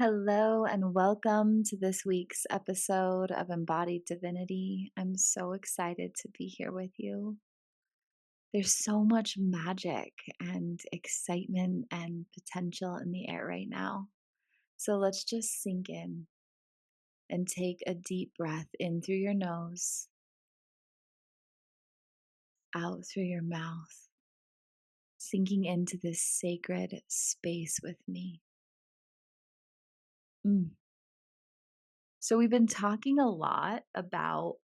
Hello, and welcome to this week's episode of Embodied Divinity. I'm so excited to be here with you. There's so much magic and excitement and potential in the air right now. So let's just sink in and take a deep breath in through your nose, out through your mouth, sinking into this sacred space with me. Mm. So, we've been talking a lot about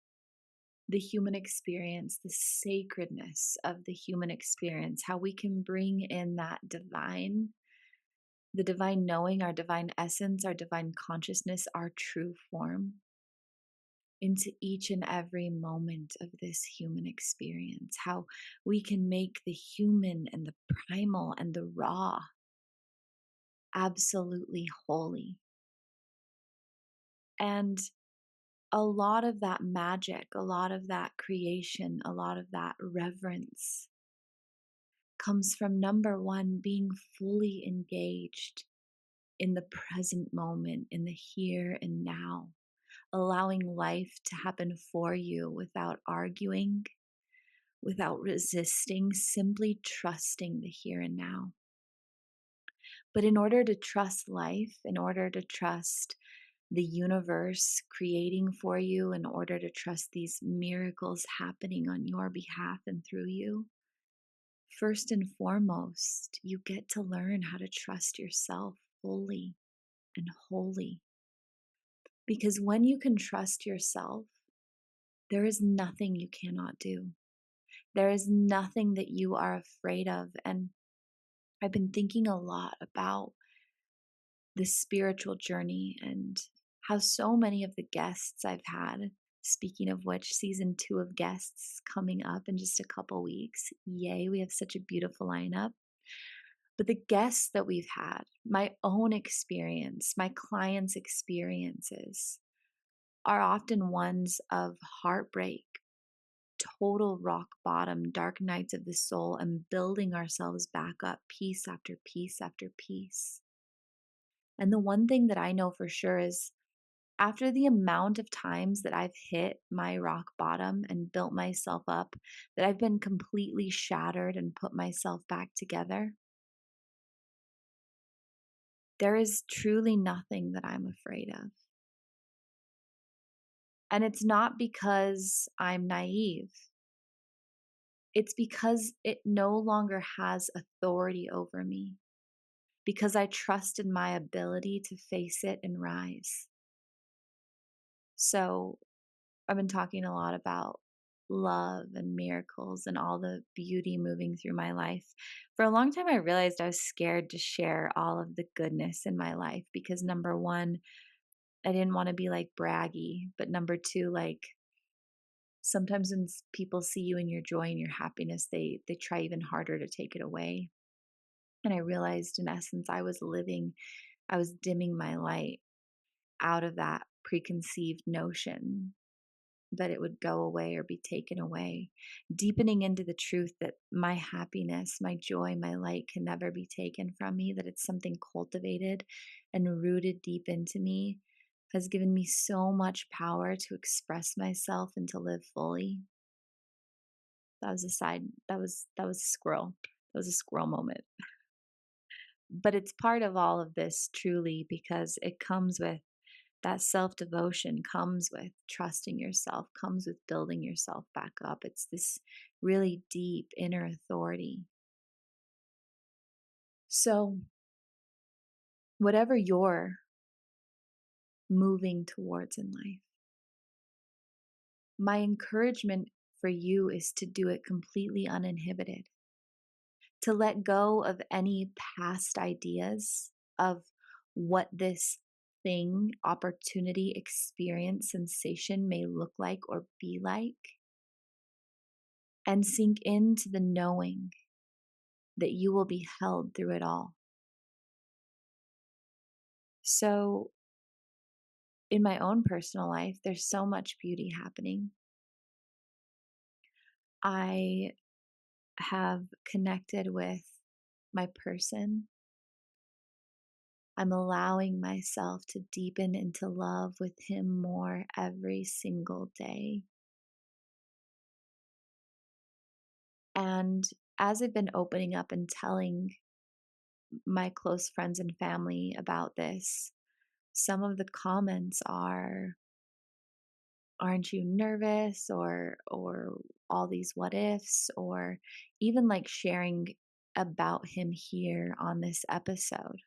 the human experience, the sacredness of the human experience, how we can bring in that divine, the divine knowing, our divine essence, our divine consciousness, our true form into each and every moment of this human experience, how we can make the human and the primal and the raw absolutely holy. And a lot of that magic, a lot of that creation, a lot of that reverence comes from number one, being fully engaged in the present moment, in the here and now, allowing life to happen for you without arguing, without resisting, simply trusting the here and now. But in order to trust life, in order to trust the universe creating for you, in order to trust these miracles happening on your behalf and through you, first and foremost, you get to learn how to trust yourself fully and wholly. Because when you can trust yourself, there is nothing you cannot do. There is nothing that you are afraid of. And I've been thinking a lot about this spiritual journey and how so many of the guests I've had, speaking of which, season 2 of guests coming up in just a couple weeks. Yay, we have such a beautiful lineup. But the guests that we've had, my own experience, my clients' experiences, are often ones of heartbreak, total rock bottom, dark nights of the soul, and building ourselves back up piece after piece after piece. And the one thing that I know for sure is after the amount of times that I've hit my rock bottom and built myself up, that I've been completely shattered and put myself back together, there is truly nothing that I'm afraid of. And it's not because I'm naive. It's because it no longer has authority over me, because I trust in my ability to face it and rise. So I've been talking a lot about love and miracles and all the beauty moving through my life. For a long time, I realized I was scared to share all of the goodness in my life because number one, I didn't want to be like braggy, but number two, like sometimes when people see you in your joy and your happiness, they try even harder to take it away. And I realized in essence, I was dimming my light out of that preconceived notion that it would go away or be taken away, deepening into the truth that my happiness, my joy, my light can never be taken from me, that it's something cultivated and rooted deep into me, has given me so much power to express myself and to live fully. That was a side, that was a squirrel. That was a squirrel moment. But it's part of all of this truly because it comes with that self devotion, comes with trusting yourself, comes with building yourself back up. It's this really deep inner authority. So, whatever you're moving towards in life, my encouragement for you is to do it completely uninhibited, to let go of any past ideas of what this thing, opportunity, experience, sensation may look like or be like, and sink into the knowing that you will be held through it all. So, in my own personal life, there's so much beauty happening. I have connected with my person. I'm allowing myself to deepen into love with him more every single day. And as I've been opening up and telling my close friends and family about this, some of the comments are, aren't you nervous, or all these what ifs, or even like sharing about him here on this episode.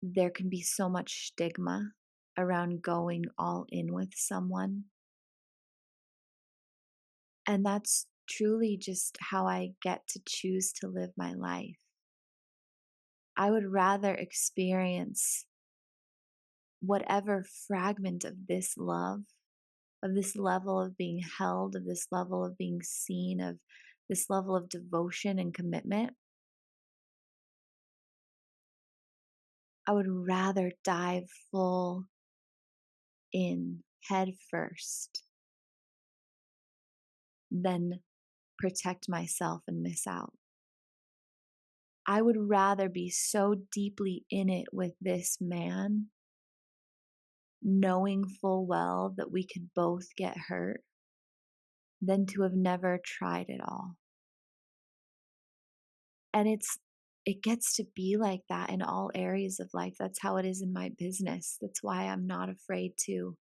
There can be so much stigma around going all in with someone, and that's truly just how I get to choose to live my life. I would rather experience whatever fragment of this love, of this level of being held, of this level of being seen, of this level of devotion and commitment. I would rather dive full in head first than protect myself and miss out. I would rather be so deeply in it with this man, knowing full well that we could both get hurt, than to have never tried it all. And it gets to be like that in all areas of life. That's how it is in my business. That's why I'm not afraid to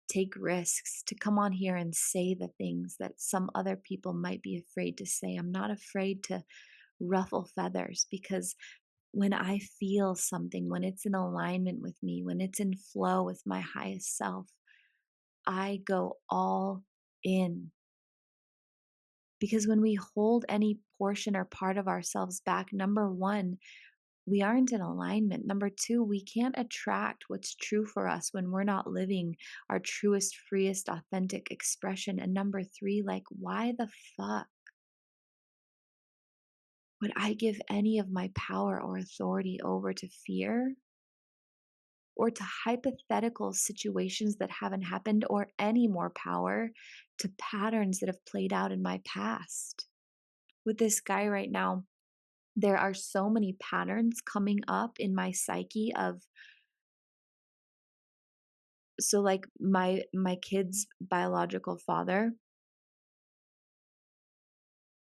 take risks, to come on here and say the things that some other people might be afraid to say. I'm not afraid to ruffle feathers, because when I feel something, when it's in alignment with me, when it's in flow with my highest self, I go all in. Because when we hold any portion or part of ourselves back, number one, we aren't in alignment. Number two, we can't attract what's true for us when we're not living our truest, freest, authentic expression. And number three, like, why the fuck would I give any of my power or authority over to fear, or to hypothetical situations that haven't happened, or any more power to patterns that have played out in my past? With this guy right now, there are so many patterns coming up in my psyche of, so like my kid's biological father,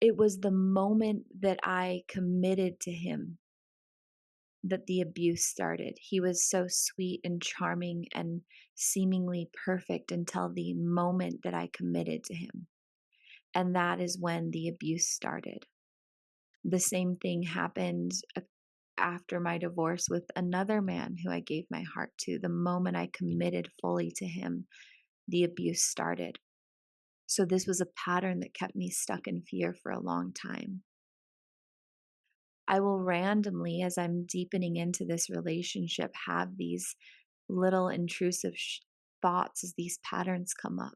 it was the moment that I committed to him that the abuse started. He was so sweet and charming and seemingly perfect until the moment that I committed to him. And that is when the abuse started. The same thing happened after my divorce with another man who I gave my heart to. The moment I committed fully to him, the abuse started. So this was a pattern that kept me stuck in fear for a long time. I will randomly, as I'm deepening into this relationship, have these little intrusive thoughts as these patterns come up.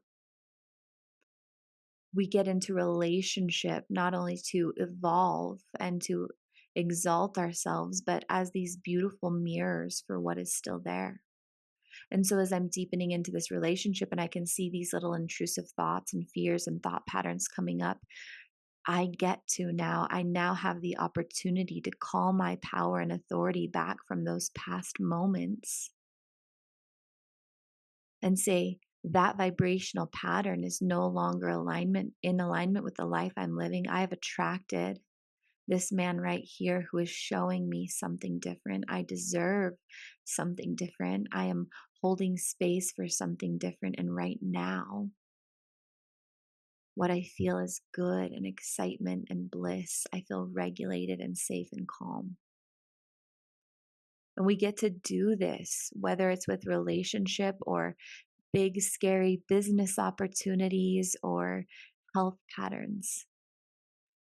We get into relationship not only to evolve and to exalt ourselves, but as these beautiful mirrors for what is still there. And so, as I'm deepening into this relationship and I can see these little intrusive thoughts and fears and thought patterns coming up, I now have the opportunity to call my power and authority back from those past moments and say, that vibrational pattern is no longer in alignment with the life I'm living. I have attracted this man right here who is showing me something different. I deserve something different. I am holding space for something different. And right now, what I feel is good and excitement and bliss. I feel regulated and safe and calm. And we get to do this, whether it's with relationship or big, scary business opportunities or health patterns.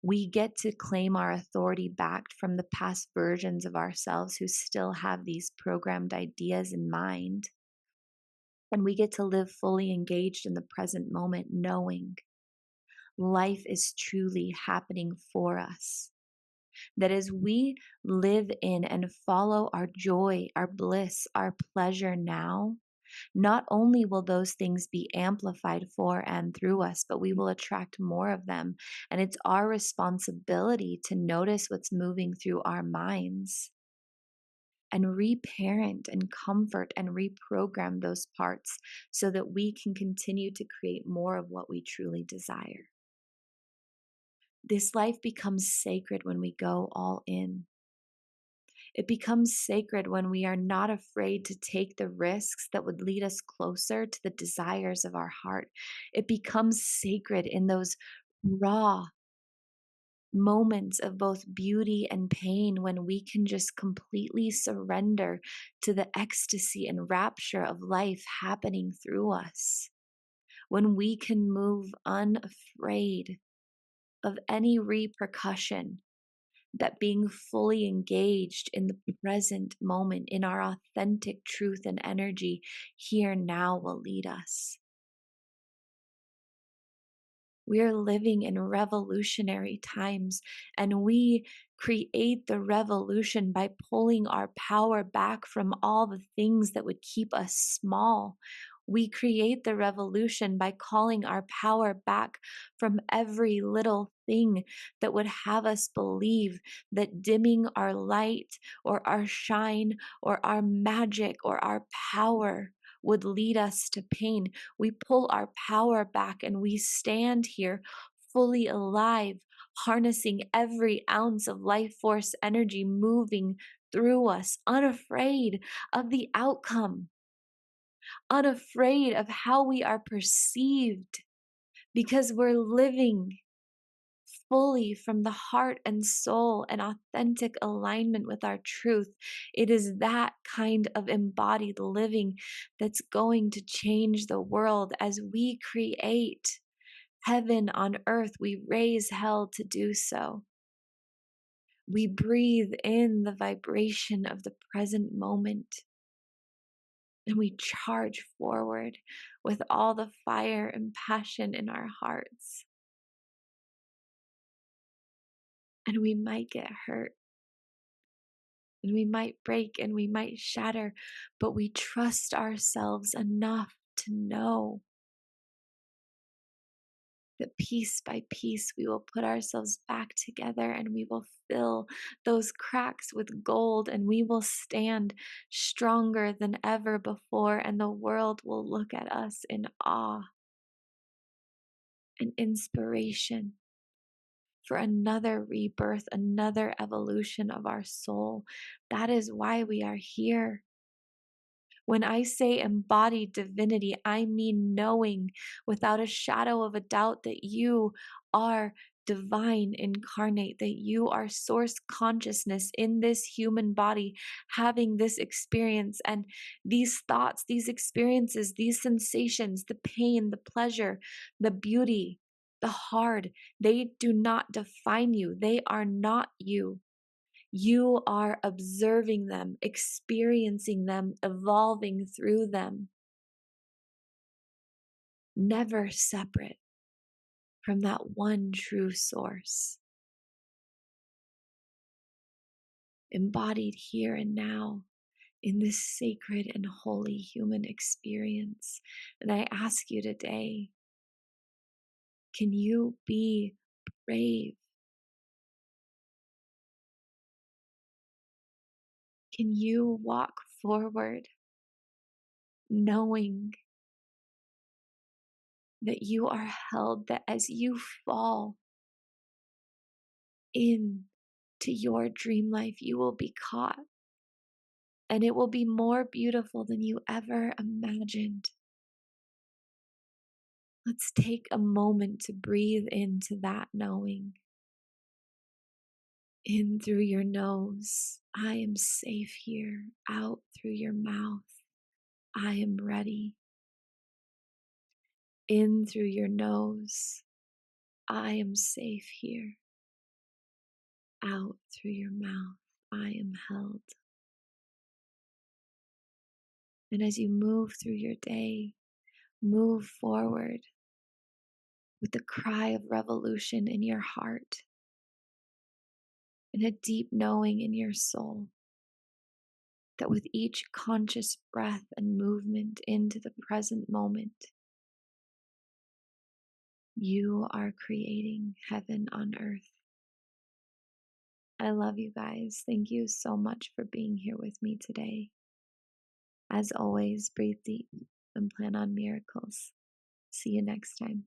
We get to claim our authority back from the past versions of ourselves who still have these programmed ideas in mind. And we get to live fully engaged in the present moment, knowing life is truly happening for us. That as we live in and follow our joy, our bliss, our pleasure now, not only will those things be amplified for and through us, but we will attract more of them. And it's our responsibility to notice what's moving through our minds and reparent and comfort and reprogram those parts so that we can continue to create more of what we truly desire. This life becomes sacred when we go all in. It becomes sacred when we are not afraid to take the risks that would lead us closer to the desires of our heart. It becomes sacred in those raw moments of both beauty and pain when we can just completely surrender to the ecstasy and rapture of life happening through us. When we can move unafraid of any repercussion that being fully engaged in the present moment, in our authentic truth and energy here now will lead us. We are living in revolutionary times, and we create the revolution by pulling our power back from all the things that would keep us small. We create the revolution by calling our power back from every little thing that would have us believe that dimming our light or our shine or our magic or our power would lead us to pain. We pull our power back and we stand here fully alive, harnessing every ounce of life force energy moving through us, unafraid of the outcome, unafraid of how we are perceived, because we're living fully from the heart and soul and authentic alignment with our truth. It is that kind of embodied living that's going to change the world as we create heaven on earth. We raise hell to do so. We breathe in the vibration of the present moment and we charge forward with all the fire and passion in our hearts. And we might get hurt. And we might break and we might shatter, but we trust ourselves enough to know that piece by piece we will put ourselves back together and we will fill those cracks with gold and we will stand stronger than ever before, and the world will look at us in awe and inspiration for another rebirth, another evolution of our soul. That is why we are here. When I say embodied divinity, I mean knowing without a shadow of a doubt that you are divine incarnate, that you are source consciousness in this human body, having this experience and these thoughts, these experiences, these sensations, the pain, the pleasure, the beauty, the hard. They do not define you, they are not you. You are observing them, experiencing them, evolving through them, never separate from that one true source, embodied here and now in this sacred and holy human experience. And I ask you today, can you be brave? Can you walk forward knowing that you are held, that as you fall in to your dream life, you will be caught and it will be more beautiful than you ever imagined. Let's take a moment to breathe into that knowing. In through your nose, I am safe here. Out through your mouth, I am ready. In through your nose, I am safe here. Out through your mouth, I am held. And as you move through your day, move forward with the cry of revolution in your heart and a deep knowing in your soul that with each conscious breath and movement into the present moment, you are creating heaven on earth. I love you guys. Thank you so much for being here with me today. As always, breathe deep and plan on miracles. See you next time.